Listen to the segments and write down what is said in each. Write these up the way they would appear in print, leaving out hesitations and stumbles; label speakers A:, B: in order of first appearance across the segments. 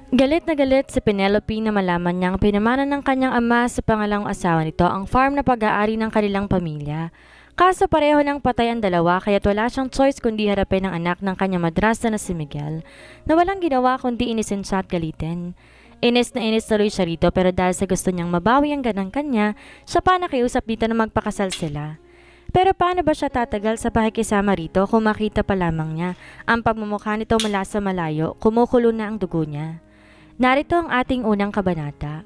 A: Galit na galit si Penelope na malaman niyang pinamana ng kanyang ama sa pangalawang asawa nito ang farm na pag-aari ng kanilang pamilya. Kaso pareho ng patay ang dalawa kaya't wala siyang choice kundi harapin ang anak ng kanyang madrasta na si Miguel na walang ginawa kundi inisin siya at galitin. Inis na inis tuloy siya rito pero dahil sa gusto niyang mabawi ang ganang kanya, siya pa nakiusap dito na magpakasal sila. Pero paano ba siya tatagal sa pakikisama rito kung makita pa lamang niya ang pagmumukha nito mula sa malayo, kumukulo na ang dugo niya. Narito ang ating unang kabanata.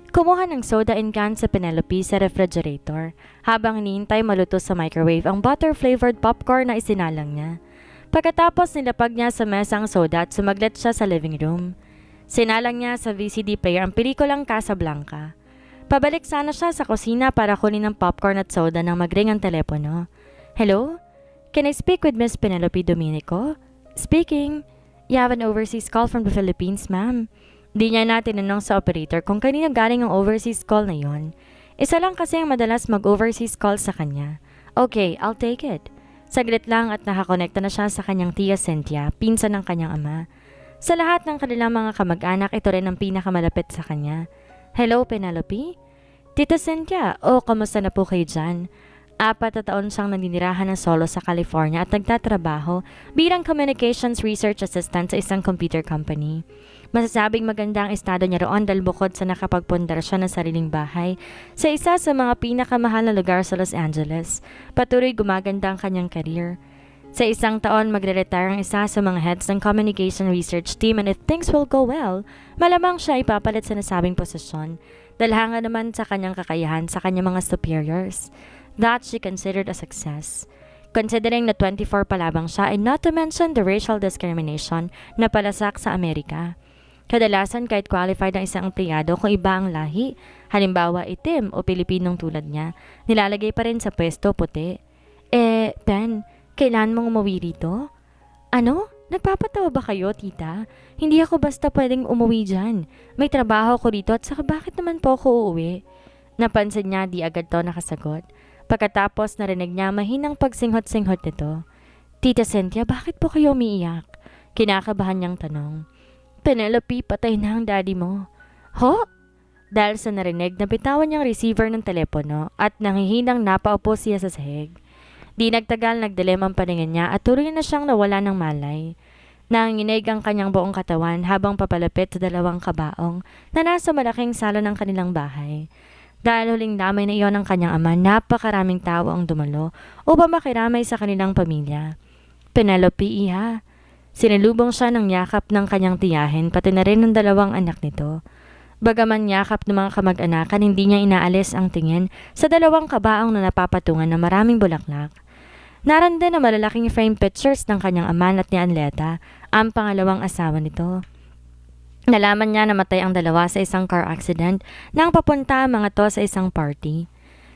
A: Kumuha ng soda and can sa Penelope sa refrigerator habang hinihintay maluto sa microwave ang butter-flavored popcorn na isinalang niya. Pagkatapos nilapag niya sa mesa ang soda at sumaglit siya sa living room. Sinalang niya sa VCD player ang pelikulang Casablanca. Pabalik sana siya sa kusina para kunin ng popcorn at soda nang magring ang telepono. Hello? Can I speak with Miss Penelope Dominico? Speaking. You have an overseas call from the Philippines, ma'am. Di niya na tinanong sa operator kung kanino galing ang overseas call na yon. Isa lang kasi ang madalas mag-overseas call sa kanya. Okay, I'll take it. Saglit lang at nakakonekta na siya sa kanyang tiya Cynthia, pinsan ng kanyang ama. Sa lahat ng kanilang mga kamag-anak, ito rin ang pinakamalapit sa kanya. Hello, Penelope? Tita Cynthia, kamusta na po kayo dyan? 4 na taon siyang naninirahan ng solo sa California at nagtatrabaho bilang communications research assistant sa isang computer company. Masasabing maganda ang estado niya roon dahil bukod sa nakapagpundar siya ng sariling bahay sa isa sa mga pinakamahal na lugar sa Los Angeles, patuloy gumaganda ang kanyang career. Sa 1 taon, magre-retire ang isa sa mga heads ng communication research team and if things will go well, malamang siya ipapalit sa nasabing posisyon dahil hanga naman sa kanyang kakayahan sa kanyang mga superiors. That she considered a success. Considering na 24 pa lamang siya and not to mention the racial discrimination na palasak sa Amerika. Kadalasan kahit qualified ang isang empleyado kung iba ang lahi, halimbawa itim o Pilipinong tulad niya, nilalagay pa rin sa pwesto puti. Ben, kailan mong umuwi rito? Ano? Nagpapatawa ba kayo, tita? Hindi ako basta pwedeng umuwi dyan. May trabaho ko rito at saka bakit naman po ako uuwi? Napansin niya di agad to nakasagot. Pagkatapos narinig niya mahinang pagsinghot-singhot nito. Tita Cynthia, bakit po kayo umiiyak? Kinakabahan niyang tanong. Penelope, patay na ang daddy mo. Ho? Dahil sa narinig, nabitawan niyang receiver ng telepono at nanghihinang napaupo siya sa sahig. Di nagtagal nagdilim ang paningin niya at tuloy na siyang nawala ng malay. Nanginginig ang kanyang buong katawan habang papalapit sa 2 kabaong na nasa malaking sala ng kanilang bahay. Dahil huling damay na iyon ng kanyang ama, napakaraming tao ang dumalo upang makiramay sa kanilang pamilya. Penelope, iha. Sinalubong siya ng yakap ng kanyang tiyahin pati na rin ng 2 anak nito. Bagaman yakap ng mga kamag-anakan, hindi niya inaalis ang tingin sa 2 kabaong na napapatungan ng maraming bulaklak. Naran din ang malalaking frame pictures ng kanyang ama at ni Anleta, ang pangalawang asawa nito. Nalaman niya na matay ang 2 sa isang car accident nang papunta ang mga to sa isang party.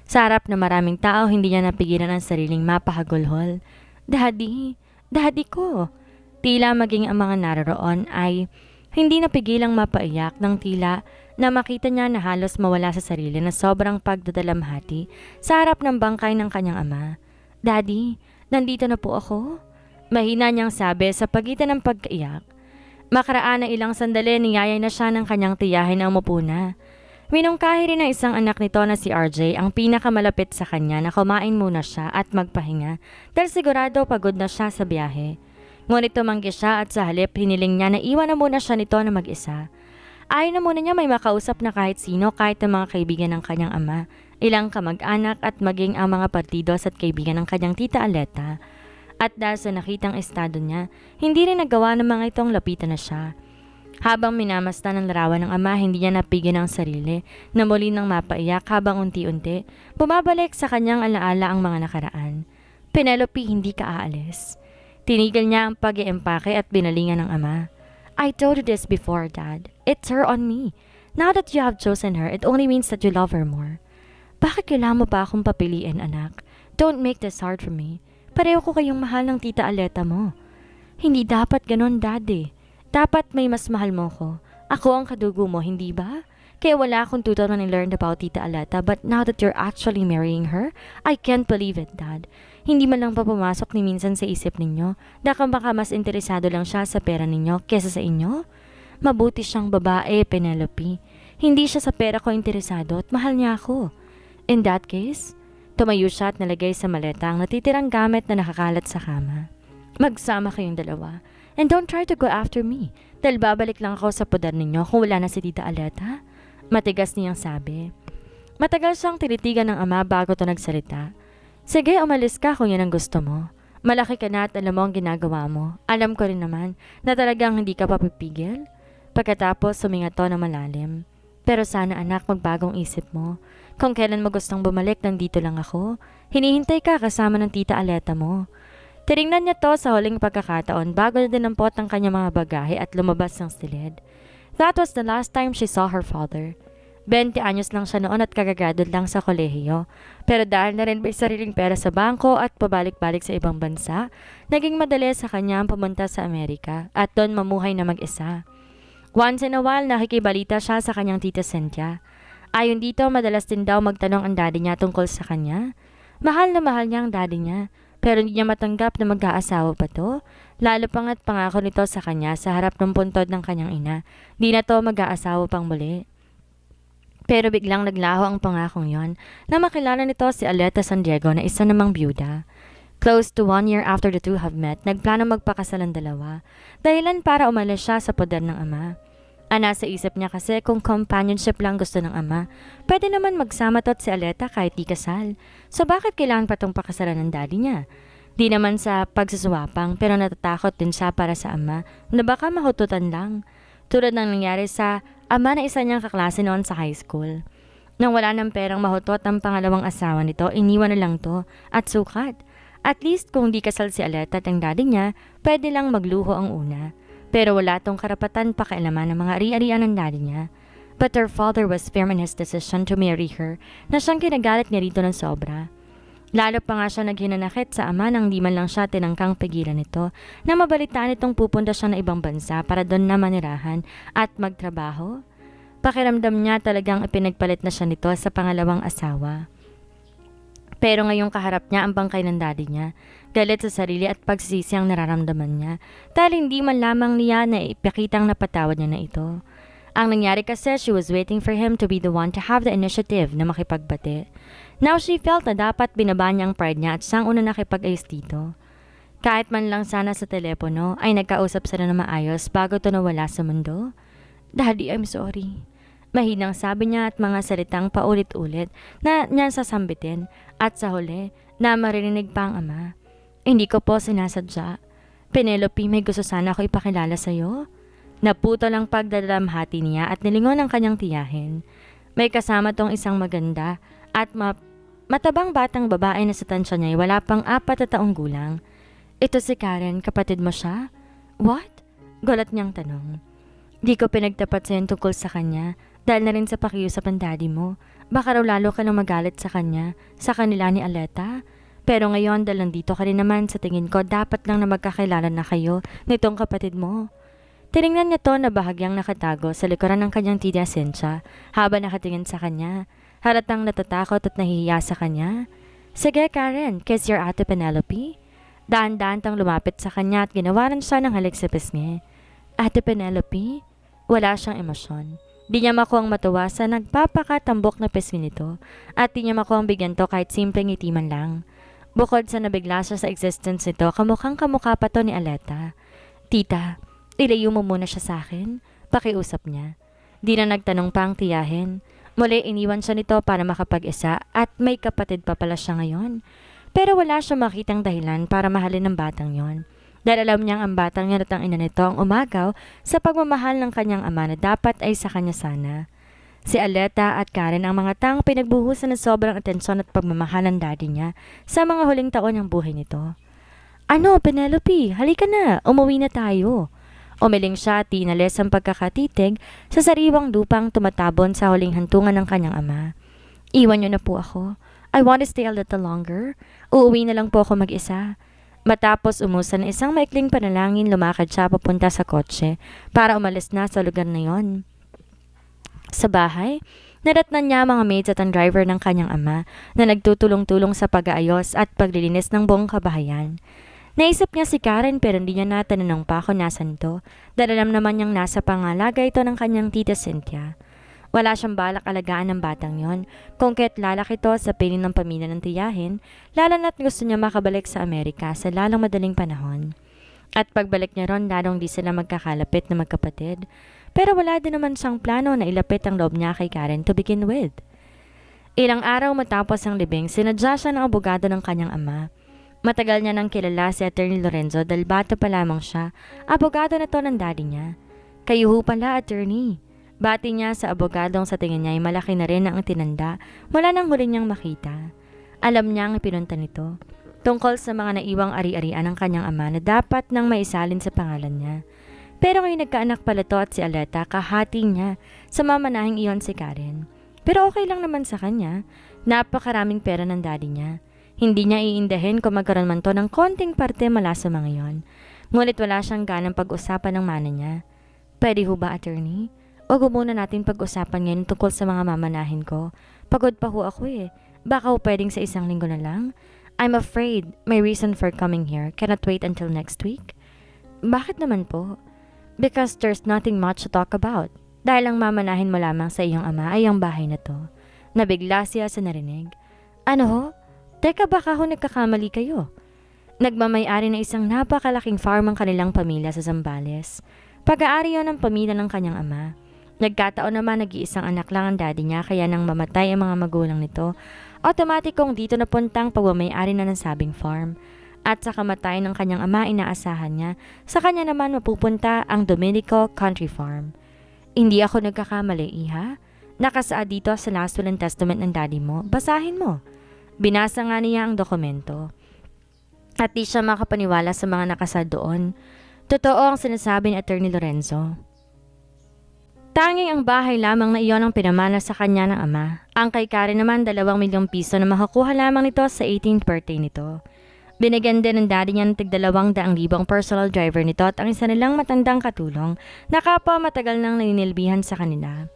A: Sa harap na maraming tao, hindi niya napigilan ang sariling mapahagulhol. Daddy, daddy ko. Tila maging ang mga naroon ay hindi napigilang mapaiyak ng tila na makita niya na halos mawala sa sarili na sobrang pagdadalamhati sa harap ng bangkay ng kanyang ama. Daddy, nandito na po ako. Mahina niyang sabi sa pagitan ng pagkaiyak. Makaraan na ilang sandali, niyayay na siya ng kanyang tiyahin na umupo na. Minungkahi rin ng isang anak nito na si RJ ang pinakamalapit sa kanya na kumain muna siya at magpahinga dahil sigurado pagod na siya sa biyahe. Ngunit tumanggi siya at sa halip hiniling niya na iwan na muna siya nito na mag-isa. Ayaw na muna niya may makausap na kahit sino kahit ang mga kaibigan ng kanyang ama, ilang kamag-anak at maging ang mga partidos at kaibigan ng kanyang tita Aleta. At dahil sa nakitang estado niya, hindi rin nagawa ng mga itong lapitan na siya. Habang minamasdan ng larawan ng ama, hindi niya napigil ang sarili na muli nang mapaiyak habang unti-unti bumabalik sa kanyang alaala ang mga nakaraan. Penelope, hindi ka aalis. Tinigil niya ang pag-iempake at binalingan ng ama. I told you this before, Dad. It's her on me. Now that you have chosen her, it only means that you love her more. Bakit kailangan mo pa akong papiliin, anak? Don't make this hard for me. Pareho ko kayong mahal ng tita Aleta mo. Hindi dapat ganon, Daddy. Dapat may mas mahal mo ko. Ako ang kadugo mo, hindi ba? Kaya wala akong tutor na learned about tita Aleta, but now that you're actually marrying her, I can't believe it, Dad. Hindi man lang pa pumasok ni minsan sa isip ninyo na baka mas interesado lang siya sa pera ninyo kesa sa inyo? Mabuti siyang babae, Penelope. Hindi siya sa pera ko interesado at mahal niya ako. In that case, tumayo siya at nalagay sa maleta ang natitirang gamit na nakakalat sa kama. Magsama kayong dalawa. And don't try to go after me. Dahil babalik lang ako sa poder ninyo kung wala na si Tita Aleta. Matigas niyang sabi. Matagal siyang tinitigan ng ama bago to nagsalita. Sige, umalis ka kung yan ang gusto mo. Malaki ka na at alam mo ang ginagawa mo. Alam ko rin naman na talagang hindi ka papipigil. Pagkatapos sumingat to na malalim. Pero sana anak magbagong isip mo. Kung kailan mo gustong bumalik nandito lang ako. Hinihintay ka kasama ng Tita Aleta mo. Tinignan niya to sa huling pagkakataon bago na dinampot ang kanyang mga bagahe at lumabas ng silid. That was the last time she saw her father. 20 anyos lang siya noon at kagagadod lang sa kolehiyo. Pero dahil na rin may sariling pera sa bangko at pabalik-balik sa ibang bansa, naging madali sa kanya ang pumunta sa Amerika at doon mamuhay na mag-isa. Once in a while, nakikibalita siya sa kanyang tita Cynthia. Ayon dito, madalas din daw magtanong ang daddy niya tungkol sa kanya. Mahal na mahal niya ang daddy niya, pero hindi niya matanggap na mag-aasawa pa to. Lalo pang at pangako nito sa kanya sa harap ng puntod ng kanyang ina. Di na to mag-aasawa pang muli. Pero biglang naglaho ang pangakong yon na makilala nito si Aleta San Diego na isa namang byuda. Close to 1 year after the two have met, nagplano magpakasal ang dalawa. Dahilan para umalis siya sa poder ng ama. Nasa isip niya kasi kung companionship lang gusto ng ama, pwede naman magsama to at si Aleta kahit di kasal. So bakit kailangan pa tong pakasalan ng daddy niya? Di naman sa pagsusuwapang pero natatakot din siya para sa ama na baka mahututan lang. Tulad ng nangyari sa ama na isa niyang kaklase noon sa high school. Nang wala ng perang mahutot ang pangalawang asawa nito, iniwan na lang to at sukat. At least kung di kasal si Aleta at ang daddy niya, pwede lang magluho ang una. Pero wala tong karapatan pakialaman ng mga ari-arian ng daddy niya. But her father was firm in his decision to marry her na siyang kinagalit niya rito ng sobra. Lalo pa nga siya naghinanakit sa ama nang di man lang siya tinangkang pigilan nito na mabalitaan itong pupunta siya na ibang bansa para doon na manirahan at magtrabaho. Pakiramdam niya talagang ipinagpalit na siya nito sa pangalawang asawa. Pero ngayong kaharap niya ang bangkay ng daddy niya, galit sa sarili at pagsisisi ang nararamdaman niya dahil hindi man lamang niya na ipakitang napatawad niya na ito. Ang nangyari kasi she was waiting for him to be the one to have the initiative na makipagbati. Now she felt na dapat binaba niya ang pride niya at siyang una nakipag-ayos dito. Kahit man lang sana sa telepono ay nagkausap sila na maayos bago to nawala sa mundo. Daddy, I'm sorry. Mahinang sabi niya at mga salitang paulit-ulit na niya sasambitin at sa huli na maririnig pa ang ama. Hindi ko po sinasadya. Penelope, may gusto sana ako ipakilala sa'yo. Naputo lang pagdalamhati niya at nilingon ang kanyang tiyahin. May kasama tong isang maganda at matabang batang babae na sa tansya niya ay wala pang 4 na taong gulang. Ito si Karen, kapatid mo siya? What? Gulat niyang tanong. Di ko pinagtapat sa'yo tungkol sa kanya dahil na rin sa pakiusap ng daddy mo. Baka raw lalo ka nang magalit sa kanya, sa kanila ni Aleta. Pero ngayon dahil nandito ka rin naman sa tingin ko dapat lang na magkakilala na kayo nitong kapatid mo. Tinignan niya to na bahagyang nakatago sa likuran ng kanyang tita Cynthia habang nakatingin sa kanya. Halatang natatakot at nahihiya sa kanya. Sige Karen, kiss your ate Penelope. Daan-daan tang lumapit sa kanya at ginawaran siya ng halik sa pisngi. Ate Penelope? Wala siyang emosyon. Di niya makuhang matuwa sa nagpapakatambok na pisngi nito at di niya makuhang bigyan to kahit simpleng ngiti man lang. Bukod sa nabigla siya sa existence nito, kamukhang kamukha pa to ni Aleta. Tita, ilayo mo muna siya sa akin. Pakiusap niya. Di na nagtanong pa ang tiyahin. Muli iniwan siya nito para makapag-isa at may kapatid pa pala siya ngayon. Pero wala siya makitang dahilan para mahalin ng batang yon. Dahil alam niyang ang batang niya at ang ina nito ang umagaw sa pagmamahal ng kanyang ama na dapat ay sa kanya sana. Si Aleta at Karen ang mga taong pinagbuhusan ng sobrang atensyon at pagmamahal ng daddy niya sa mga huling taon ng buhay nito. Ano, Penelope, halika na, umuwi na tayo. Umiling siya at inalis ang pagkakatitig sa sariwang lupang tumatabon sa huling hantungan ng kanyang ama. Iwan niyo na po ako. I want to stay a little longer. Uuwi na lang po ako mag-isa. Matapos umusan ng isang maikling panalangin, lumakad siya papunta sa kotse para umalis na sa lugar na yon. Sa bahay, nadatnan niya mga maids at ang driver ng kanyang ama na nagtutulong-tulong sa pag-aayos at paglilinis ng buong kabahayan. Naisip niya si Karen pero hindi niya natanong pa kung nasan to, dahil alam naman niyang nasa pangalaga ito ng kanyang tita Cynthia. Wala siyang balak alagaan ng batang yon, kung kaya't lalaki to sa piling ng pamilya ng tiyahin, lalo na't gusto niya makabalik sa Amerika sa lalong madaling panahon. At pagbalik niya ron, lalong di sila magkakalapit na magkapatid, pero wala din naman siyang plano na ilapit ang loob niya kay Karen to begin with. Ilang araw matapos ang libing, sinadya siya ng abogado ng kanyang ama. Matagal niya nang kilala si Attorney Lorenzo dahil bata pa lamang siya, abogado na to ng daddy niya. Kayo ho pala, attorney. Bati niya sa abogadong sa tingin niya ay malaki na rin ang tinanda mula nang huli niyang makita. Alam niya ang pinunta nito, tungkol sa mga naiwang ari-arian ng kanyang ama na dapat nang maisalin sa pangalan niya. Pero ngayon nagkaanak pala to at si Aleta, kahati niya sa mamanahing iyon si Karen. Pero okay lang naman sa kanya, napakaraming pera ng daddy niya. Hindi niya iindahin kung magkaroon man to ng konting parte mula sa mga yon. Ngunit wala siyang ganang pag-usapan ng mana niya. Pwede ho ba, attorney? O muna natin pag-usapan ngayon tungkol sa mga mamanahin ko. Pagod pa ho ako eh. Baka ho pwedeng sa isang linggo na lang? I'm afraid my reason for coming here cannot wait until next week. Bakit naman po? Because there's nothing much to talk about. Dahil ang mamanahin mo lamang sa iyong ama ay ang bahay na to. Nabigla siya sa narinig. Ano ho? Teka, baka ho nagkakamali kayo. Nagmamayari na isang napakalaking farm ang kanilang pamilya sa Zambales. Pag-aari yon ng pamilya ng kanyang ama. Nagkataon naman nag-iisang anak lang ang daddy niya, kaya nang mamatay ang mga magulang nito, automatikong dito napuntang pagmamayari na ng sabing farm. At sa kamatayan ng kanyang ama, inaasahan niya, sa kanya naman mapupunta ang Domenico Country Farm. Hindi ako nagkakamali, iha. Nakasaad dito sa last will and testament ng daddy mo. Basahin mo. Binasa nga niya ang dokumento. At di siya makapaniwala sa mga nakasaad doon. Totoo ang sinasabi ni Attorney Lorenzo. Tanging ang bahay lamang na iyon ang pinamana sa kanya ng ama. Ang kay Karen naman 2 milyong piso na makakuha lamang nito sa 18th birthday nito. Binigyan din ng daddy niya ng tig-200,000 personal driver nito at ang isa nilang matandang katulong na kapwa matagal nang naninilbihan sa kanila.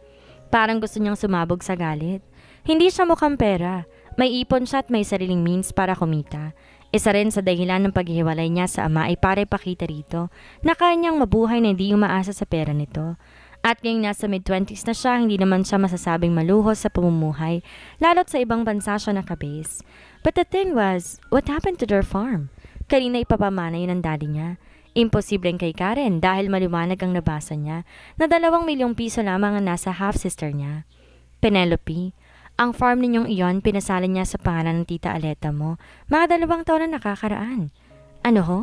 A: Parang gusto niyang sumabog sa galit. Hindi siya mukhang pera. May ipon siya at may sariling means para kumita. Isa rin sa dahilan ng paghihiwalay niya sa ama ay para ipakita rito na kanyang mabuhay na hindi umaasa sa pera nito. At ngayong nasa mid-20s na siya, hindi naman siya masasabing maluhos sa pamumuhay, lalo't sa ibang bansa siya nakabase. But the thing was, what happened to their farm? Kanina ipapamana yun ng daddy niya. Imposibleng kay Karen dahil maliwanag ang nabasa niya na 2 milyong piso lamang ang nasa half-sister niya. Penelope, ang farm ninyong iyon pinasalin niya sa pangalan ng tita Aleta mo, mga 2 taon na nakakaraan. Ano ho?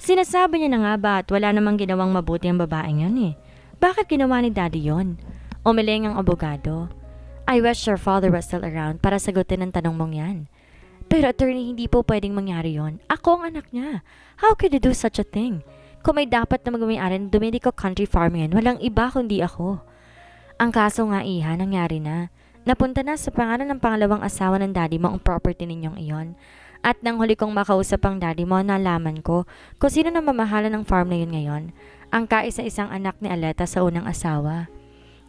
A: Sinasabi niya na nga ba at wala namang ginawang mabuti ang babaeng yun eh. Bakit ginawa ni daddy yon? Umiling ang abogado. I wish your father was still around para sagutin ang tanong mong yan. Pero attorney, hindi po pwedeng mangyari yon. Ako ang anak niya. How could you do such a thing? Kung may dapat na magmayari ng Domenico Country Farm yan, walang iba kundi ako. Ang kaso nga iha, nangyari na. Napunta na sa pangalan ng pangalawang asawa ng daddy mo ang property ninyong iyon. At nang huli kong makausap ang daddy mo, nalaman ko kung sino na mamahala ng farm na yun ngayon. Ang kaisa-isang anak ni Aleta sa unang asawa.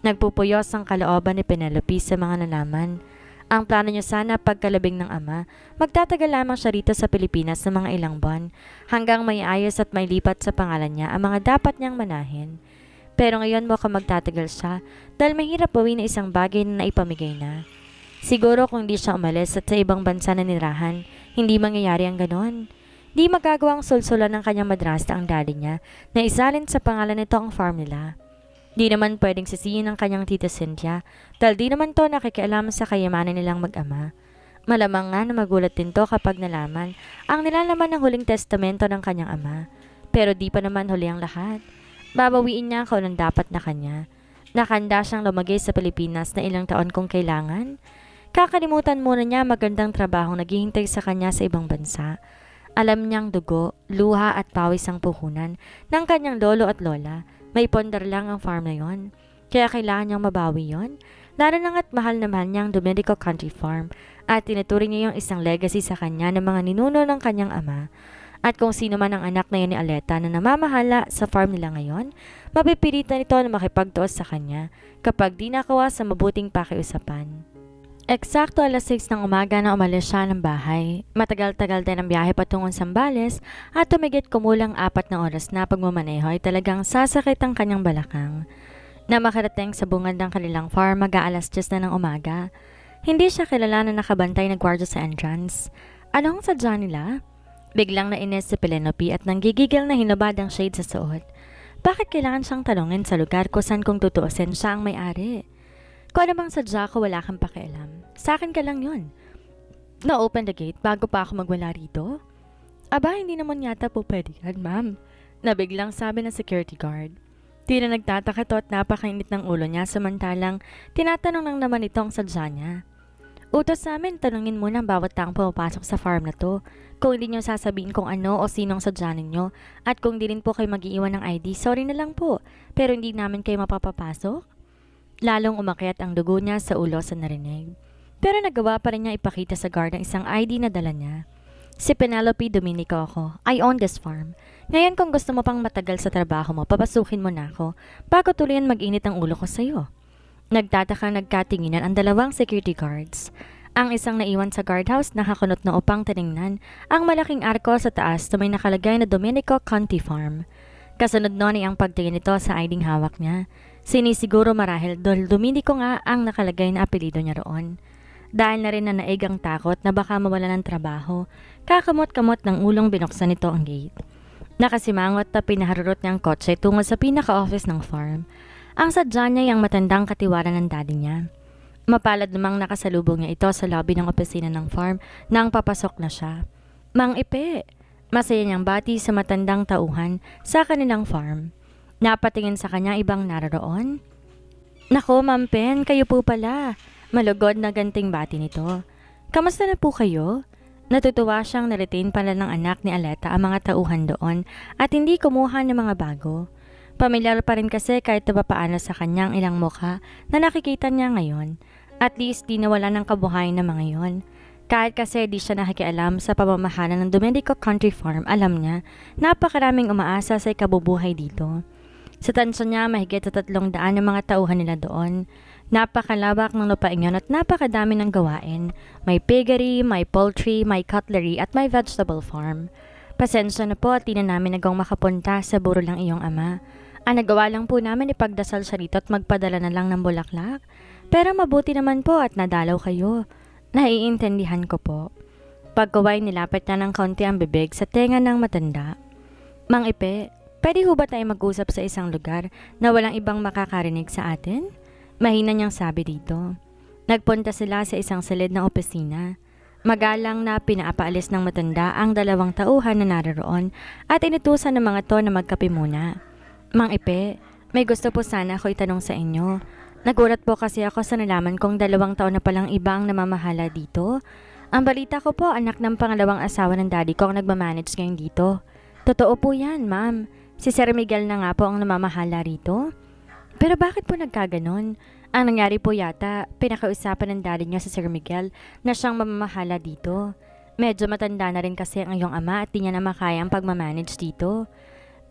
A: Nagpupuyos ang kalooban ni Penelope sa mga nalaman. Ang plano niya sana pagkalabing ng ama, magtatagal lamang siya rito sa Pilipinas ng mga ilang buwan hanggang may ayos at may lipat sa pangalan niya ang mga dapat niyang manahin. Pero ngayon mukhang magtatagal siya dahil mahirap gawin na isang bagay na naipamigay na. Siguro kung hindi siya umalis at sa ibang bansa na nirahan, hindi mangyayari ang ganon. Di magagawang sulsulan ng kanyang madrasta ang daddy niya na isalin sa pangalan nito ang farm nila. Di naman pwedeng sisihin ng kanyang tita Cynthia dahil di naman to nakikialam sa kayamanan nilang mag-ama. Malamang nga na magulat din to kapag nalaman ang nilalaman ng huling testamento ng kanyang ama. Pero di pa naman huli ang lahat. Babawiin niya kung anong dapat na kanya. Nakanda siyang lumagay sa Pilipinas na ilang taon kung kailangan. Kakalimutan muna niya magandang trabaho naghihintay sa kanya sa ibang bansa. Alam niyang dugo, luha at pawis ang puhunan ng kanyang lolo at lola. May pondar lang ang farm na yon. Kaya kailangan niyang mabawi yon. Lalo na nga't mahal na mahal niyang Domenico Country Farm at tinuturing niya yung isang legacy sa kanya ng mga ninuno ng kanyang ama. At kung sino man ang anak na yan ni Aleta na namamahala sa farm nila ngayon, mapipilitan ito na makipagtuos sa kanya kapag di nakawa sa mabuting pakiusapan. Eksakto alas 6 ng umaga na umalis siya ng bahay. Matagal-tagal din ang biyahe patungong Sambales at tumigit kumulang 4 na oras na pagmamaneho ay talagang sasakit ang kanyang balakang. Na makarating sa bungad ng kanilang farm mag-aalas 10 na ng umaga. Hindi siya kilala na nakabantay na gwardiya sa entrance. Ano ang sadya nila? Biglang nainis si Penelope at nanggigigil na hinubad ang shade sa suot. Bakit kailangan siyang tanungin sa lugar kung saan kung tutuusin siya ang may-ari? Kung ano bang sadya ko wala kang pakialam. Sa akin ka lang yun. Na-open the gate bago pa ako magwala rito? Aba, hindi naman yata po pwede yan, ma'am. Nabiglang sabi ng security guard. Di na nagtataka to at napakainit ng ulo niya samantalang tinatanong lang naman ito ang sadya niya. Utos namin, tanungin muna ang bawat taong pumapasok sa farm na to. Kung hindi nyo sasabihin kung ano o sinong sadya ninyo at kung di rin po kayo mag-iiwan ng ID, sorry na lang po. Pero hindi namin kayo mapapapasok. Lalong umakyat ang dugo niya sa ulo sa narinig. Pero nagawa pa rin niya ipakita sa guard ang isang ID na dala niya. Si Penelope Dominico ako. I own this farm. Ngayon kung gusto mo pang matagal sa trabaho mo, papasukin mo na ako bago tuluyan mag-init ang ulo ko sa'yo. Nagtatakang nagkatinginan ang dalawang security guards. Ang isang naiwan sa guardhouse nakakunot na upang tiningnan ang malaking arko sa taas na may nakalagay na Dominico County Farm. Kasunod nun ay ang pagtingin nito sa ID hawak niya. Sinisiguro marahil dahil Dominico nga ang nakalagay na apelido niya roon. Dahil na rin na naig ang takot na baka mawala ng trabaho, kakamot-kamot ng ulong binuksan nito ang gate. Nakasimangot na pinaharurot niyang kotse tungo sa pinaka-office ng farm. Ang sadya niya yung matandang katiwaran ng daddy niya. Mapalad namang nakasalubong niya ito sa lobby ng opisina ng farm nang papasok na siya. Mang Ipe! Masaya niyang bati sa matandang tauhan sa kanilang farm. Napatingin sa kanya ibang naroroon. Nako, Ma'am Pen, kayo po pala. Malugod na ganting bati nito. Kamusta na po kayo? Natutuwa siyang na-retain pala ng anak ni Aleta ang mga tauhan doon at hindi kumuha ng mga bago. Pamilyar pa rin kasi kahit papaano sa kanyang ilang mukha na nakikita niya ngayon. At least di nawala ng kabuhayan ng mga yon. Kahit kasi di siya nakikialam sa pamamahala ng Dominico Country Farm, alam niya napakaraming umaasa sa ikabubuhay dito. Sa tansya niya, mahigit sa 300 ng mga tauhan nila doon. Napakalawak ng lupain yun at napakadami ng gawain. May piggery, may poultry, may cutlery at may vegetable farm. Pasensya na po at di na namin nagawang makapunta sa buro lang iyong ama. Ang nagawa lang po namin ipagdasal siya rito at magpadala na lang ng bulaklak. Pero mabuti naman po at nadalaw kayo. Naiintindihan ko po. Pagkaway nilapit na ng kaunti ang bibig sa tenga ng matanda. Mang Ipe, pwede ho ba tayo mag-usap sa isang lugar na walang ibang makakarinig sa atin? Mahina niyang sabi dito. Nagpunta sila sa isang silid ng opisina. Magalang na pinapaalis ng matanda ang 2 tauhan na naroroon at inutusan ng mga to na magkape muna. Mang Ipe, may gusto po sana ako itanong sa inyo. Nagulat po kasi ako sa nalaman kong 2 taon na palang iba ang namamahala dito. Ang balita ko po, anak ng pangalawang asawa ng daddy ko ang nagmamanage ngayon dito. Totoo po yan, ma'am. Si Sir Miguel na nga po ang namamahala rito. Pero bakit po nagkaganon? Ang nangyari po yata, pinakausapan ng daddy niyo sa Sir Miguel na siyang mamamahala dito. Medyo matanda na rin kasi ang iyong ama at di niya na makaya ang pagmamanage dito.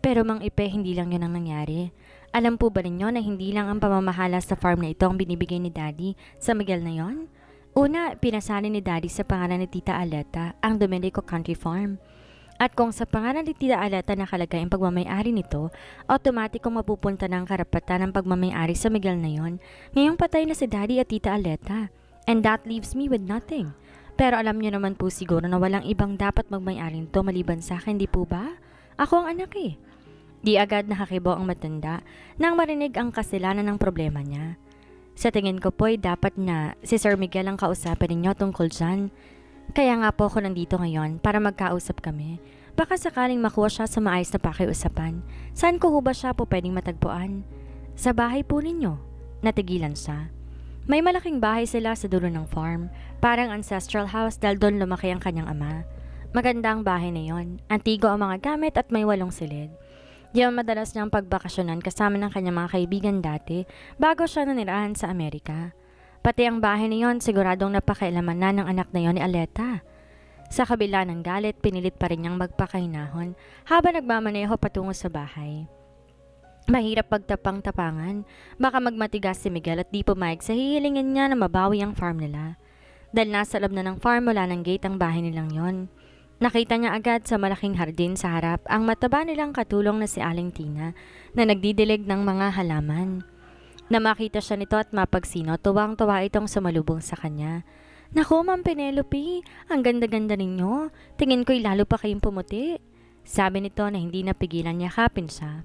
A: Pero Mang Ipe, hindi lang yun ang nangyari. Alam po ba ninyo na hindi lang ang pamamahala sa farm na ito ang binibigay ni daddy sa Miguel na yon? Una, pinasali ni daddy sa pangalan ni Tita Aleta ang Dominico Country Farm. At kung sa pangalan ni Tita Aleta nakalagay ang pagmamayari nito, automatikong mapupunta ng karapatan ng pagmamayari sa Miguel na yon. Ngayong patay na si Daddy at Tita Aleta. And that leaves me with nothing. Pero alam niyo naman po siguro na walang ibang dapat magmayari nito maliban sa akin, di po ba? Ako ang anak eh. Di agad nakakibo ang matanda nang marinig ang kasalanan ng problema niya. Sa tingin ko po'y dapat na si Sir Miguel ang kausapin ninyo tungkol dyan. Kaya nga po ako nandito ngayon para magkausap kami. Baka sakaling makuha siya sa maayos na pakiusapan. Saan ko ho ba siya po pwedeng matagpuan? Sa bahay po ninyo. Natigilan siya. May malaking bahay sila sa dulo ng farm. Parang ancestral house dahil doon lumaki ang kanyang ama. Maganda ang bahay na yon. Antigo ang mga gamit at may 8 silid. Diyan madalas niyang pagbakasyonan kasama ng kanyang mga kaibigan dati bago siya nanirahan sa Amerika. Pati ang bahay na yon siguradong napakailaman na ng anak na yon ni Aleta. Sa kabila ng galit, pinilit pa rin niyang magpakahinahon habang nagmamaneho patungo sa bahay. Mahirap pagtapang-tapangan, baka magmatigas si Miguel at di pumayag sa hihilingin niya na mabawi ang farm nila. dahil nasa loob na ng farm mula ng gate ang bahay nilang yon. Nakita niya agad sa malaking hardin sa harap ang mataba nilang katulong na si Aling Tina na nagdidilig ng mga halaman. Na makita siya nito at mapagsino, tuwang-tuwa itong sumalubong sa kanya. "Naku, Ma'am Penelope, ang ganda-ganda ninyo. Tingin ko'y lalo pa kayong pumuti." Sabi nito na hindi napigilan yakapin siya.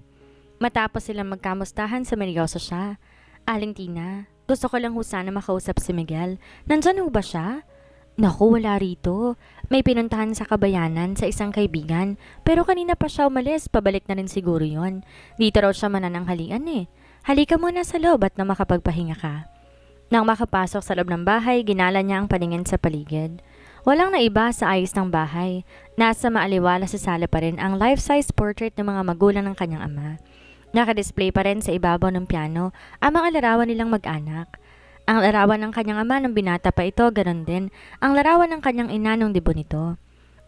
A: Matapos silang magkamustahan, sumeryoso siya. "Aling Tina, gusto ko lang ho sana makausap si Miguel. Nandyan ho ba siya?" "Naku, wala rito. May pinuntahan sa kabayanan sa isang kaibigan. Pero kanina pa siya umalis, pabalik na rin siguro yon. Dito raw siya manananghalian eh. Halika muna sa loob at na makapagpahinga ka." Nang makapasok sa loob ng bahay, ginala niya ang paningin sa paligid. Walang naiba sa ayos ng bahay. Nasa maaliwala sa sala pa rin ang life-size portrait ng mga magulang ng kanyang ama. Nakadisplay pa rin sa ibabaw ng piano ang mga larawan nilang mag-anak. Ang larawan ng kanyang ama nang binata pa ito, ganon din ang larawan ng kanyang ina nung debut nito.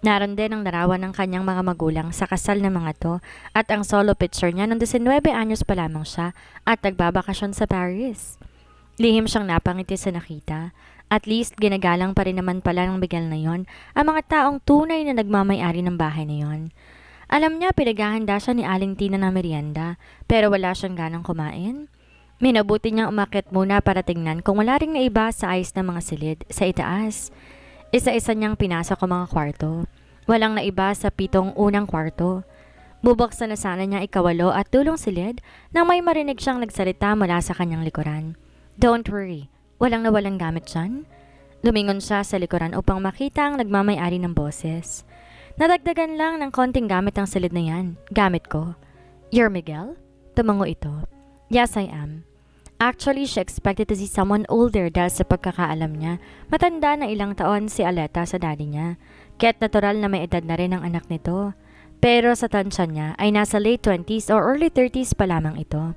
A: Naroon din ang larawan ng kanyang mga magulang sa kasal ng mga to at ang solo picture niya nung 19 anyos pa lamang siya at nagbabakasyon sa Paris. Lihim siyang napangiti sa nakita. At least ginagalang pa rin naman pala ng Miguel na yon ang mga taong tunay na nagmamay-ari ng bahay na yon. Alam niya pinaghahanda siya ni Aling Tina ng merienda pero wala siyang ganang kumain. Minabuti niyang umakyat muna para tingnan kung wala ring naiba sa ayos ng mga silid sa itaas. Isa-isa niyang pinasok ang mga kwarto. Walang naiba sa 7 unang kwarto. Bubuksan na sana niya ikawalo at tulong silid nang may marinig siyang nagsalita mula sa kanyang likuran. "Don't worry, walang nawalang gamit dyan." Lumingon siya sa likuran upang makita ang nagmamay-ari ng boses. "Nadagdagan lang ng konting gamit ang silid na yan. Gamit ko." "You're Miguel?" Tumango ito. "Yes, I am." Actually, she expected to see someone older dahil sa pagkakaalam niya. Matanda na ilang taon si Aleta sa daddy niya. Kaya't natural na may edad na rin ang anak nito. Pero sa tansya niya ay nasa late 20s or early 30s pa lamang ito.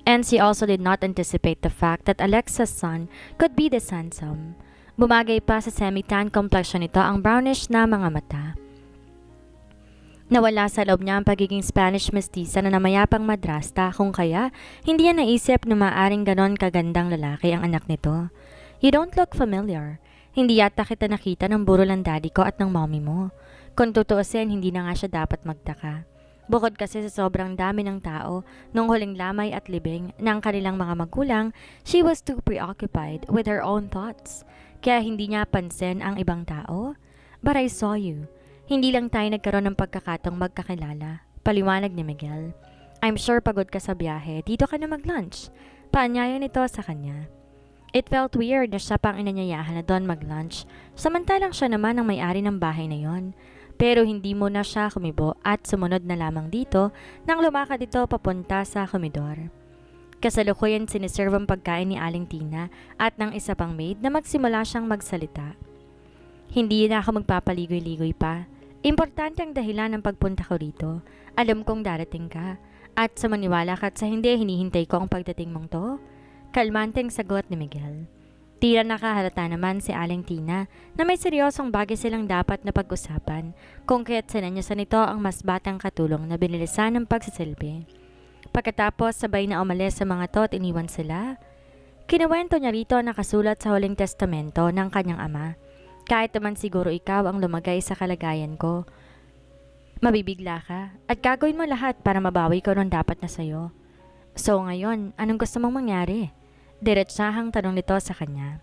A: And she also did not anticipate the fact that Alexa's son could be this handsome. Bumagay pa sa semi-tan complexion nito ang brownish na mga mata. Nawala sa loob niya ang pagiging Spanish mestiza na namayapang madrasta kung kaya hindi niya naisip na maaring ganon kagandang lalaki ang anak nito. "You don't look familiar. Hindi yata kita nakita ng burol ng daddy ko at ng mommy mo." Kung tutuusin, hindi na nga siya dapat magtaka. Bukod kasi sa sobrang dami ng tao, nung huling lamay at libing ng kanilang mga magulang, she was too preoccupied with her own thoughts. Kaya hindi niya pansin ang ibang tao. "But I saw you. Hindi lang tayo nagkaroon ng pagkakatong magkakilala," paliwanag ni Miguel. "I'm sure pagod ka sa biyahe. Dito ka na mag-lunch." Paanyaya nito sa kanya. It felt weird na siya pang inanyayahan na doon mag-lunch, samantalang siya naman ang may-ari ng bahay na yon. Pero hindi muna siya kumibo at sumunod na lamang dito nang lumakad ito papunta sa komedor. Kasalukuyan siniserve ang pagkain ni Aling Tina at ng isa pang maid na magsimula siyang magsalita. "Hindi na ako magpapaligoy-ligoy pa. Importante ang dahilan ng pagpunta ko rito. Alam kong darating ka. At sa maniwala ka at sa hindi, hinihintay ko ang pagdating mong to." Kalmanteng sagot ni Miguel. Tila nakahalata naman si Aling Tina na may seryosong bagay silang dapat na pag-usapan kung kaya't sinanyasan nito ang mas batang katulong na binilisan ng pagsisilbi. Pagkatapos sabay na umalis sa mga to at iniwan sila. Kinuwento niya rito na nakasulat sa huling testamento ng kanyang ama. "Kahit naman siguro ikaw ang lumagay sa kalagayan ko, mabibigla ka at gagawin mo lahat para mabawi ko nung dapat na sayo. So ngayon, anong gusto mong mangyari?" Diretsahang tanong nito sa kanya.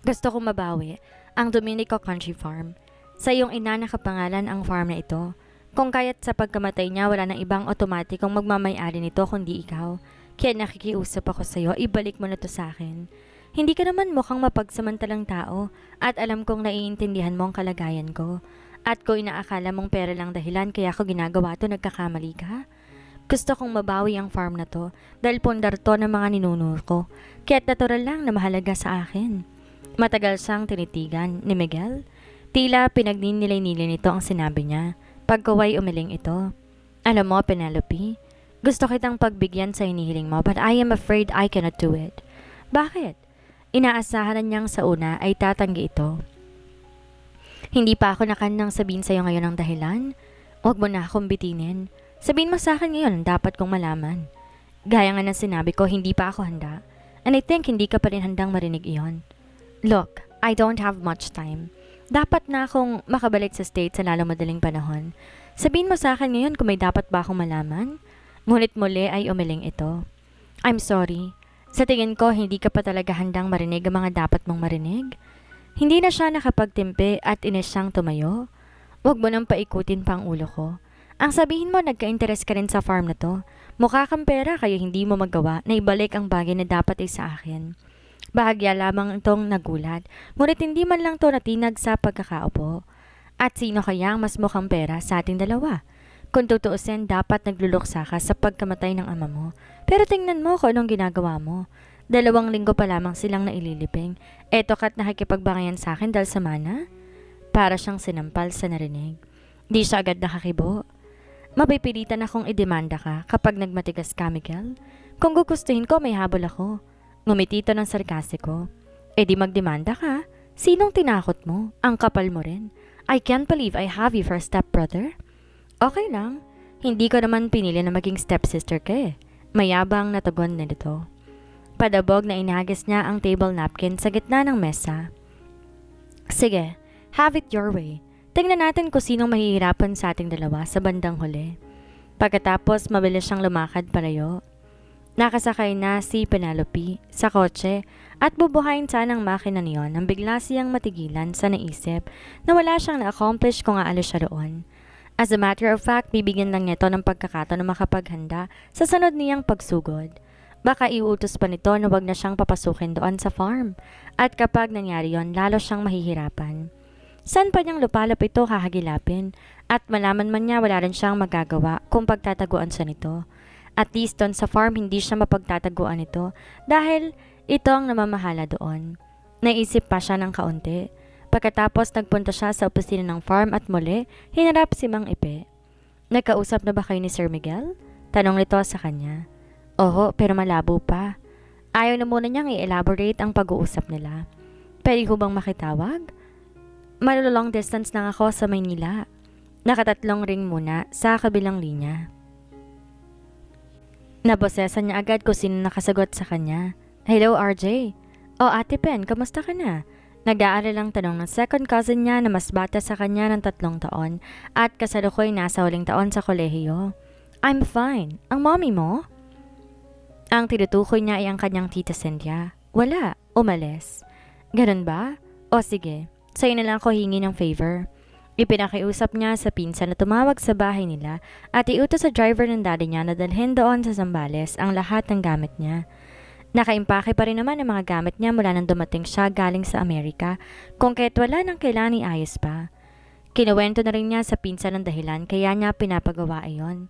A: "Gusto kong mabawi ang Dominico Country Farm. Sa iyong ina nakapangalan ang farm na ito. Kung kaya't sa pagkamatay niya wala nang ibang otomatikong magmamay-ari nito kundi ikaw. Kaya nakikiusap ako sa iyo, ibalik mo na to sa akin. Hindi ka naman mukhang mapagsamantalang tao at alam kong naiintindihan mo ang kalagayan ko. At kung inaakala mong pera lang dahilan kaya ako ginagawa to, nagkakamali ka. Gusto kong mabawi ang farm na to dahil pundar to ng mga ninuno ko. Kaya't natural lang na mahalaga sa akin." Matagal siyang tinitigan ni Miguel. Tila pinagninilay-nilay nito ang sinabi niya. Pagkaway umiling ito. "Alam mo, Penelope, gusto kitang pagbigyan sa hinihiling mo but I am afraid I cannot do it." "Bakit?" Inaasahan niyang sa una ay tatanggi ito. "Hindi pa ako nakandang sabihin sa iyo ngayon ang dahilan. Huwag mo na akong bitinin. Sabihin mo sa akin ngayon ang dapat kong malaman. Gaya nga ng sinabi ko, hindi pa ako handa. And I think hindi ka pa rin handang marinig iyon. Look, I don't have much time. Dapat na akong makabalik sa States sa lalong madaling panahon. Sabihin mo sa akin ngayon kung may dapat ba akong malaman? Ngunit muli ay umiling ito. I'm sorry. Sa tingin ko, hindi ka pa talaga handang marinig ang mga dapat mong marinig. Hindi na siya nakapagtimpi at inis siyang tumayo. Huwag mo nang paikutin pa ang ulo ko. Ang sabihin mo, nagka-interes ka rin sa farm na to. Mukha kang pera kaya hindi mo magawa na ibalik ang bagay na dapat ay sa akin. Bahagya lamang itong nagulat, ngunit hindi man lang to natinag sa pagkakaupo. At sino kaya ang mas mukhang pera sa ating dalawa? Kung tutuusin, dapat nagluluksa ka sa pagkamatay ng ama mo. Pero tingnan mo kung anong ginagawa mo. 2 linggo pa lamang silang naililibing. Eto ka't nakikipagbangayan sa akin dahil sa mana? Para siyang sinampal sa narinig. Di siya agad nakakibo. Mapipilitan akong idemanda ka kapag nagmatigas ka, Miguel. Kung gugustuhin ko, may habol ako. Ngumiti ito ng sarkastiko. E di magdemanda ka. Sinong tinakot mo? Ang kapal mo rin. I can't believe I have you for a stepbrother. Okay lang. Hindi ko naman pinili na maging stepsister ka eh. Mayabang na tugon nito. Padabog na inagis niya ang table napkin sa gitna ng mesa. Sige, have it your way. Tingnan natin kung sinong mahihirapan sa ating dalawa sa bandang huli. Pagkatapos, mabilis siyang lumakad palayo. Nakasakay na si Penelope sa kotse at bubuhayin sanang makina niyon nang bigla siyang matigilan sa naisip na wala siyang na-accomplish kung aalis siya roon. As a matter of fact, bibigyan lang niya ito ng pagkakataon na makapaghanda sa sunod niyang pagsugod. Baka iutos pa nito na wag na siyang papasukin doon sa farm. At kapag nangyari yon, lalo siyang mahihirapan. San pa niyang lupalop ito hahagilapin? At malaman man niya wala rin siyang magagawa kung pagtataguan siya nito. At least doon sa farm hindi siya mapagtataguan ito dahil ito ang namamahala doon. Naisip pa siya ng kaunti. Pagkatapos nagpunta siya sa opisina ng farm at muli hinarap si Mang Ipe. Nagkausap na ba kayo ni Sir Miguel? Tanong nito sa kanya. Oho, pero malabo pa. Ayaw na muna niyang i-elaborate ang pag-uusap nila. Pwede ko bang makitawag? Long distance lang ako sa Maynila. Nakatatlong ring muna sa kabilang linya. Nabosesan niya agad kung sino nakasagot sa kanya. Hello, RJ. O Ate Pen, kamusta ka na? Nag-aaral ang tanong ng second cousin niya na mas bata sa kanya ng 3 taon at kasalukuy nasa 8 taon sa kolehiyo. I'm fine. Ang mommy mo? Ang tinutukoy niya ay ang kanyang tita Cynthia. Wala. Umalis. Ganun ba? O sige. Sa'yo na lang ako hingi ng favor. Ipinakiusap niya sa pinsan na tumawag sa bahay nila at iutos sa driver ng daddy niya na dalhin doon sa Zambales ang lahat ng gamit niya. Nakaimpake pa rin naman ang mga gamit niya mula nang dumating siya galing sa Amerika kung kaya't wala nang kailangan iayos pa. Kinuwento na rin niya sa pinsan ng dahilan kaya niya pinapagawa ayon.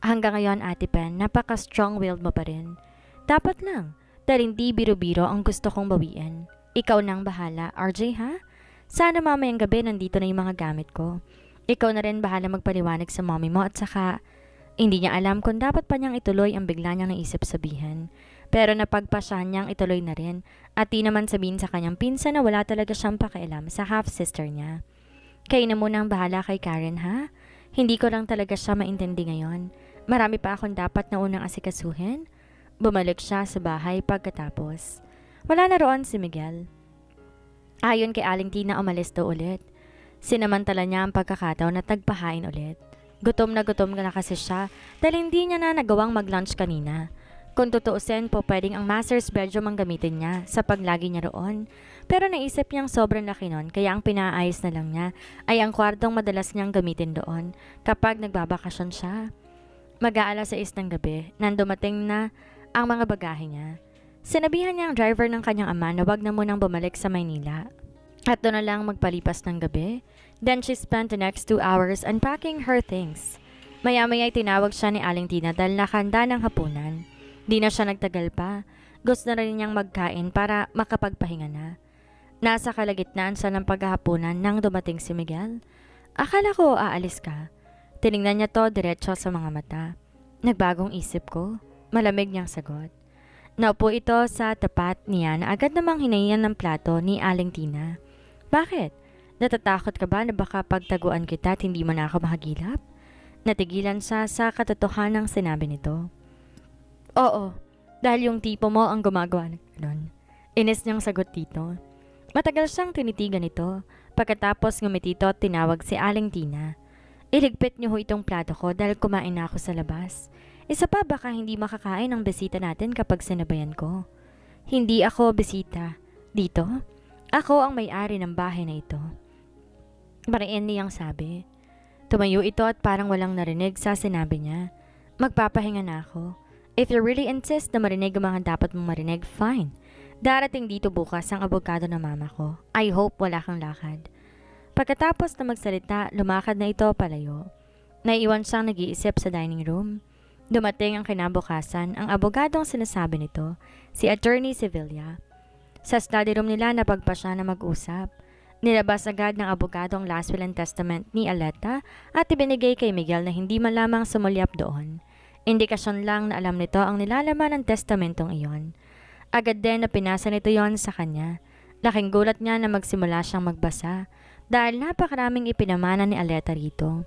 A: Hanggang ngayon, Ate Pen, napaka-strong-willed mo pa rin. Dapat lang, dahil hindi biro-biro ang gusto kong bawiin. Ikaw nang bahala, RJ ha? Sana mamayang gabi nandito na yung mga gamit ko. Ikaw na rin bahala magpaliwanag sa mommy mo at saka hindi niya alam kung dapat pa niyang ituloy ang bigla niyang naisip sabihin. Pero napagpasyahan niyang ituloy na rin at di naman sabihin sa kanyang pinsan na wala talaga siyang pakialam sa half-sister niya. Kayo na muna ang bahala kay Karen ha? Hindi ko lang talaga siya maintindi ngayon. Marami pa akong dapat na unang asikasuhin. Bumalik siya sa bahay pagkatapos. Wala na roon si Miguel. Ayon kay Aling Tina, umalis daw ulit. Sinamantala niya ang pagkakataon at nagpahain ulit. Gutom na kasi siya dahil hindi niya na nagawang mag-lunch kanina. Kung tutuusin po pwedeng ang master's bedroom ang gamitin niya sa paglagi niya roon. Pero naisip niyang sobrang laki nun kaya ang pinaayos na lang niya ay ang kwartong madalas niyang gamitin doon kapag nagbabakasyon siya. Mag-aalas 6 ng gabi nang dumating na ang mga bagahe niya. Sinabihan niya ang driver ng kanyang ama na wag na munang bumalik sa Maynila at doon na lang magpalipas ng gabi. Then she spent the next 2 hours unpacking her things. Maya-maya ay tinawag siya ni Aling Tina dahil nakahanda ng hapunan. Di na siya nagtagal pa. Gusto na rin niyang magkain para makapagpahinga na. Nasa kalagitnaan siya ng paghahapunan nang dumating si Miguel. Akala ko aalis ka. Tiningnan niya to diretso sa mga mata. Nagbagong isip ko. Malamig niyang sagot. Naupo ito sa tapat niya na agad namang hinayan ng plato ni Aling Tina. Bakit? Natatakot ka ba na baka pagtaguan kita at hindi mo na ako mahagilap? Natigilan siya sa katotohanang sinabi nito. Oo, dahil yung tipo mo ang gumagawa ng ganun. Inis niyang sagot dito. Matagal siyang tinitigan ito. Pagkatapos ngumiti ito at tinawag si Aling Tina. Iligpit niyo ho itong plato ko dahil kumain na ako sa labas. Isa pa baka hindi makakain ang bisita natin kapag sinabayan ko. Hindi ako bisita. Dito? Ako ang may-ari ng bahay na ito. Mariin niyang sabi. Tumayo ito at parang walang narinig sa sinabi niya. Magpapahinga na ako. If you really insist na marinig ang mga dapat mong marinig, fine. Darating dito bukas ang abogado ng mama ko. I hope wala kang lakad. Pagkatapos na magsalita, lumakad na ito palayo. Naiwan siyang nag-iisip sa dining room. Dumating ang kinabukasan, ang abogadong sinasabi nito, si Attorney Sevilla. Sa study room nila napagpa siya na mag-usap. Nilabas agad ng abogado ang last will and testament ni Aleta at ibinigay kay Miguel na hindi man lamang sumulyap doon. Indikasyon lang na alam nito ang nilalaman ng testamentong iyon. Agad din na pinasa nito yon sa kanya. Laking gulat niya na magsimula siyang magbasa dahil napakaraming ipinamana ni Aleta rito.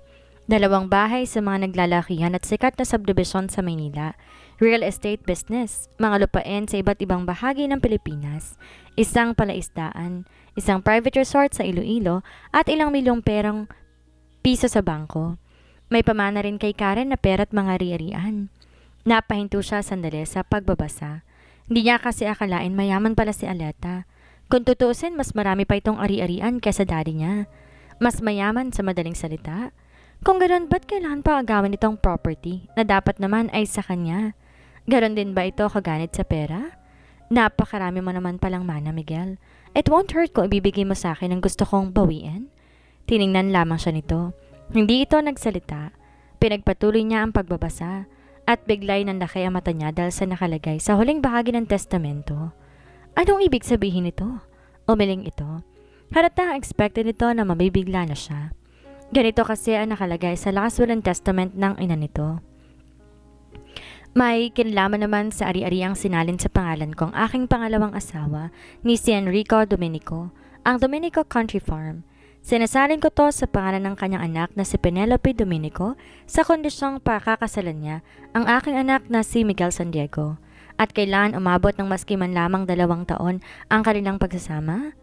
A: 2 bahay sa mga naglalakihan at sikat na subdivision sa Maynila, real estate business, mga lupain sa iba't ibang bahagi ng Pilipinas, isang palaisdaan, isang private resort sa Iloilo at ilang milyong perang piso sa bangko. May pamana rin kay Karen na pera at mga ari-arian. Napahinto siya sandali sa pagbabasa. Hindi niya kasi akalain mayaman pala si Aleta. Kung tutuusin, mas marami pa itong ari-arian kaysa daddy niya. Mas mayaman sa madaling salita. Kung ganoon, ba't kailangan pa agawin itong property na dapat naman ay sa kanya? Ganon din ba ito kaganit sa pera? Napakarami mo naman palang mana, Miguel. It won't hurt kung ibibigay mo sa akin ang gusto kong bawiin. Tiningnan lamang siya nito. Hindi ito nagsalita. Pinagpatuloy niya ang pagbabasa at biglay nanlaki ang mata niya dahil sa nakalagay sa huling bahagi ng testamento. Anong ibig sabihin nito? Umiling ito. Halatang expected nito na mabibigla na siya. Ganito kasi ang nakalagay sa last will and testament ng ina nito. May kinalaman naman sa ari-ari ang sinalin sa pangalan ko ang aking pangalawang asawa ni si Enrico Domenico, ang Domenico Country Farm. Sinasalin ko to sa pangalan ng kanyang anak na si Penelope Domenico sa kondisyong pakakasalan niya ang aking anak na si Miguel San Diego. At kailan umabot ng maski man lamang 2 taon ang kanilang pagsasama?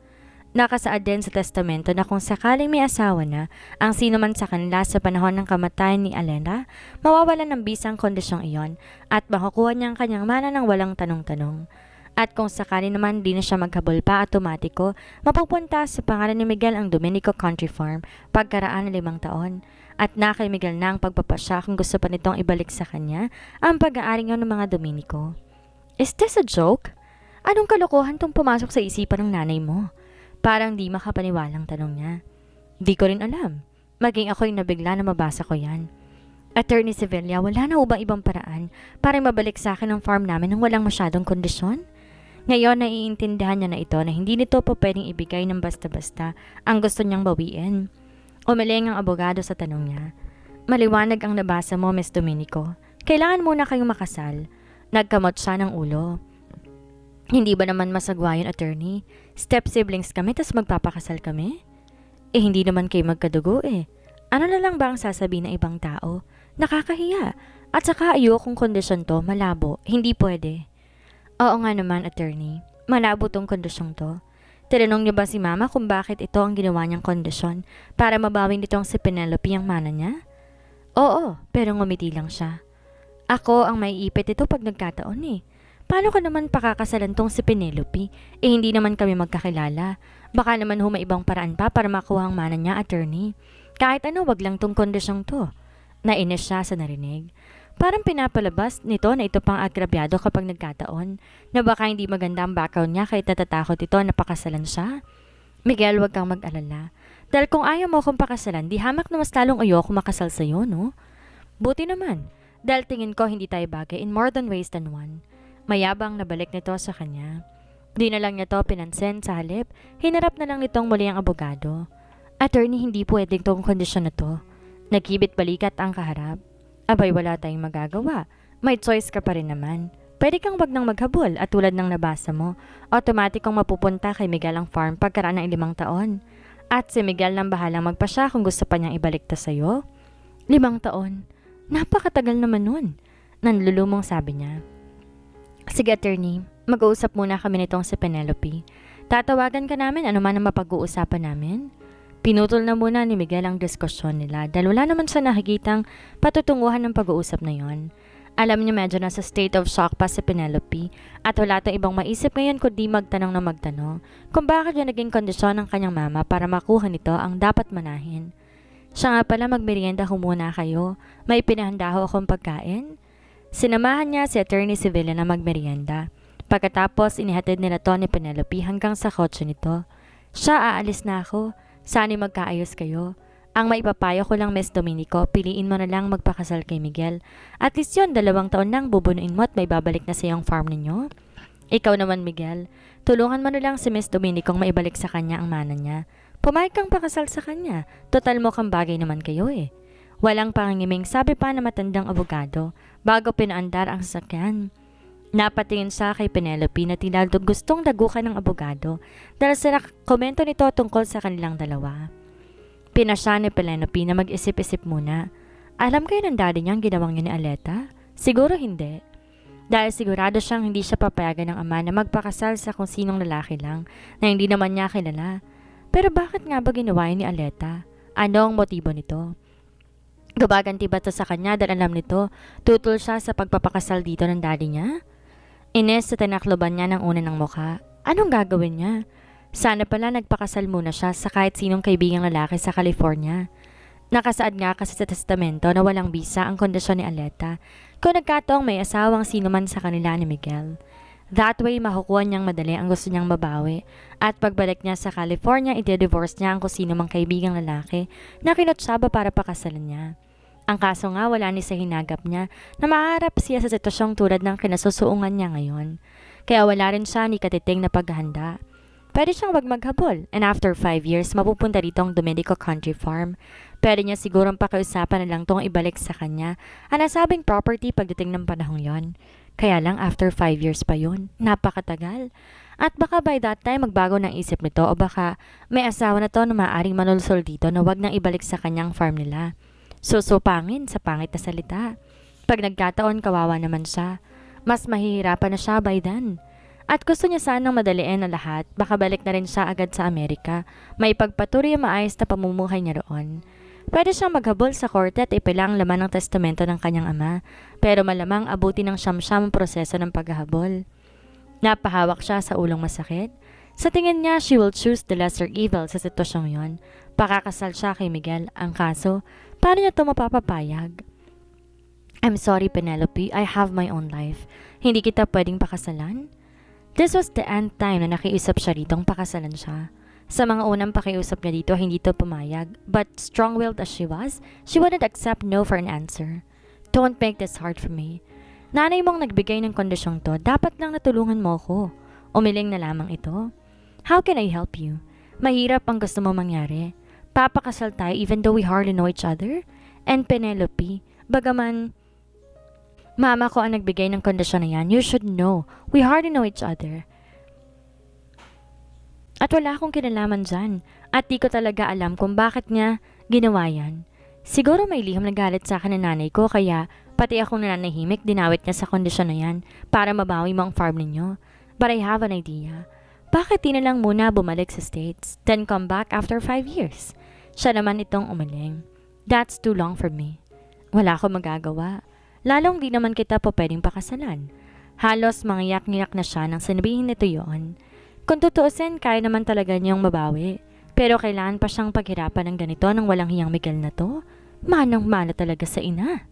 A: Nakasaad din sa testamento na kung sakaling may asawa na ang sino man sa kanila sa panahon ng kamatayan ni Alena, mawawalan ng bisang kondisyong iyon at makukuha niya ang kanyang mana ng walang tanong-tanong. At kung sakali naman di na siya maghabol pa automatiko, mapupunta sa pangalan ni Miguel ang Domenico Country Farm pagkaraan ng 5 taon. At na kay Miguel na ang pagpapasya kung gusto pa nitong ibalik sa kanya ang pag-aaring ng mga Domenico. Is this a joke? Anong kalokohan tong pumasok sa isipan ng nanay mo? Parang di makapaniwalang tanong niya. Di ko rin alam. Maging ako'y nabigla na mabasa ko yan. Attorney Sevilla, wala na ubang ibang paraan para mabalik sa akin ang farm namin nang walang masyadong kondisyon? Ngayon naiintindihan niya na ito na hindi nito pa pwedeng ibigay ng basta-basta ang gusto niyang bawiin. Umiling ang abogado sa tanong niya. Maliwanag ang nabasa mo, Miss Domenico. Kailangan muna kayong makasal. Nagkamot siya ng ulo. Hindi ba naman masagwa yun, attorney? Step siblings kami tas magpapakasal kami? Eh hindi naman kayo magkadugo eh. Ano na lang ba ang sasabihin ng ibang tao? Nakakahiya. At saka ayokong kondisyon to, malabo. Hindi pwede. Oo nga naman, attorney. Malabo tong kondisyong to. Tinanong niyo ba si mama kung bakit ito ang ginawa niyang kondisyon para mabawin nitong si Penelope ang mana niya? Oo, pero ngumiti lang siya. Ako ang maiipit ito pag nagkataon eh. Paano ka naman pakakasalan tong si Penelope? Eh hindi naman kami magkakilala. Baka naman may ibang paraan pa para makuha ang mana niya, attorney. Kahit ano, wag lang tong kondisyong to. Nainis siya sa narinig. Parang pinapalabas nito na ito pang agrabyado kapag nagkataon na baka hindi maganda ang background niya kahit natatakot ito na pakasalan siya. Miguel, wag kang mag-alala. Dahil kung ayaw mo akong pakasalan, di hamak na mas lalong ayoko makasal sa'yo, no? Buti naman. Dahil tingin ko hindi tayo bagay in more than ways than one. Mayabang nabalik nito sa kanya. Di na lang niya to pinansin sa halip, hinarap na lang nitong muli ang abogado. Attorney, hindi pwedeng tong kondisyon na to. Nagkibit balikat ang kaharap. Abay, wala tayong magagawa. May choice ka pa rin naman. Pwede kang wag nang maghabol at tulad ng nabasa mo, automatikong mapupunta kay Miguel ang farm pagkaraan ng 5 taon. At si Miguel nang bahalang magpasya kung gusto pa niyang ibalik ta sa'yo. 5 taon? Napakatagal naman nun. Nanlulumong sabi niya. Sige, attorney. Mag-uusap muna kami nitong si Penelope. Tatawagan ka namin ano man ang mapag-uusapan namin. Pinutol na muna ni Miguel ang diskusyon nila dahil wala naman siya nakikitang patutunguhan ng pag-uusap na yon. Alam niya medyo nasa state of shock pa si Penelope at wala tong ibang maisip ngayon kundi magtanong na magtanong kung bakit yung naging kondisyon ng kanyang mama para makuha nito ang dapat manahin. Siya nga pala, magmerienda ho muna kayo. May pinahanda ho akong pagkain. Sinamahan niya si Attorney Sevilla na magmerienda. Pagkatapos inihatid nila to ni Penelope hanggang sa kotse nito. Siya, aalis na ako. Sana'y magkaayos kayo. Ang maipapayo ko lang, Miss Dominico, piliin mo na lang magpakasal kay Miguel. At least yun, 2 taon nang bubunuin mo at may babalik na sa iyong farm ninyo. Ikaw naman, Miguel, tulungan mo na lang si Miss Dominico maibalik sa kanya ang mana niya. Pumayag kang pakasal sa kanya. Total mo kang bagay naman kayo eh. Walang pangingiming, sabi pa na matandang abogado bago pinaandar ang sasakyan. Napatingin siya kay Penelope na tila gustong dagukan ng abogado dahil sa komento nito tungkol sa kanilang dalawa. Pinasya ni Penelope na mag-isip-isip muna. Alam kayo ng daddy niyang ginawang yun ni Aleta? Siguro hindi. Dahil sigurado siyang hindi siya papayagan ng ama na magpakasal sa kung sinong lalaki lang na hindi naman niya kilala. Pero bakit nga ba ginawa yun ni Aleta? Ano ang motibo nito? Gumaganti ba ito sa kanya dahil alam nito tutol siya sa pagpapakasal dito ng daddy niya? Ines sa tinakloban niya ng una ng mukha. Anong gagawin niya? Sana pala nagpakasal muna siya sa kahit sinong kaibigang lalaki sa California. Nakasaad nga kasi sa testamento na walang bisa ang kondisyon ni Aleta kung nagkataong may asawang sino man sa kanila ni Miguel. That way, makukuha niyang madali ang gusto niyang mabawi at pagbalik niya sa California, ide-divorce niya ang kung sino mang kaibigang lalaki na kinutsaba para pakasalan niya. Ang kaso nga, wala ni sa hinagap niya na maharap siya sa sitwasyong tulad ng kinasusuungan niya ngayon. Kaya wala rin siya ni katiting na paghahanda. Pwede siyang wag maghabol and after 5 years, mapupunta dito ang Domenico Country Farm. Pwede niya sigurong pakiusapan na lang itong ibalik sa kanya ang nasabing property pagdating ng panahong yon. Kaya lang after 5 years pa yun. Napakatagal. At baka by that time magbago ng isip nito o baka may asawa na to na maaaring manulsol dito na wag nang ibalik sa kanyang farm nila. Susupangin sa pangit na salita. Pag nagkataon, kawawa naman siya. Mas mahihirapan na siya by then. At gusto niya sanang madaliin na lahat, baka balik na rin siya agad sa Amerika. May pagpatuloy ang maayos na pamumuhay niya roon. Pwede siyang maghabol sa korte at ipilang laman ng testamento ng kanyang ama, pero malamang abuti ng siyam-siyam ang proseso ng paghahabol. Napahawak siya sa ulong masakit. Sa tingin niya, she will choose the lesser evil sa sitwasyong yon. Pakakasal siya kay Miguel. Ang kaso, paano niya ito mapapapayag? I'm sorry, Penelope. I have my own life. Hindi kita pwedeng pakasalan? This was the end time na nakiusap siya ritong pakasalan siya. Sa mga unang pakiusap niya dito, hindi ito pumayag. But strong-willed as she was, she wouldn't accept no for an answer. Don't make this hard for me. Nanay mong nagbigay ng kondisyong to, dapat lang natulungan mo ko. Umiling na lamang ito. How can I help you? Mahirap ang gusto mo mangyari. Papakasal tayo even though we hardly know each other? And Penelope, bagaman mama ko ang nagbigay ng kondisyon na yan, you should know, we hardly know each other. At wala akong kinalaman dyan. At di ko talaga alam kung bakit niya ginawa yan. Siguro may liham na galit sa akin ng nanay ko kaya pati akong nananahimik dinawit niya sa kondisyon na yan para mabawi mo ang farm ninyo. But I have an idea. Bakit di na lang muna bumalik sa States, then come back after 5 years? Siya naman itong umiling. That's too long for me. Wala akong magagawa. Lalong di naman kita po pwedeng pakasalan. Halos mangyak-ngyak na siya nang sinabihin nito yon. Kung tutuusin, kaya naman talaga niyang mabawi. Pero kailangan pa siyang paghirapan ng ganito ng walang hiyang Miguel na to? Manang-mana talaga sa ina.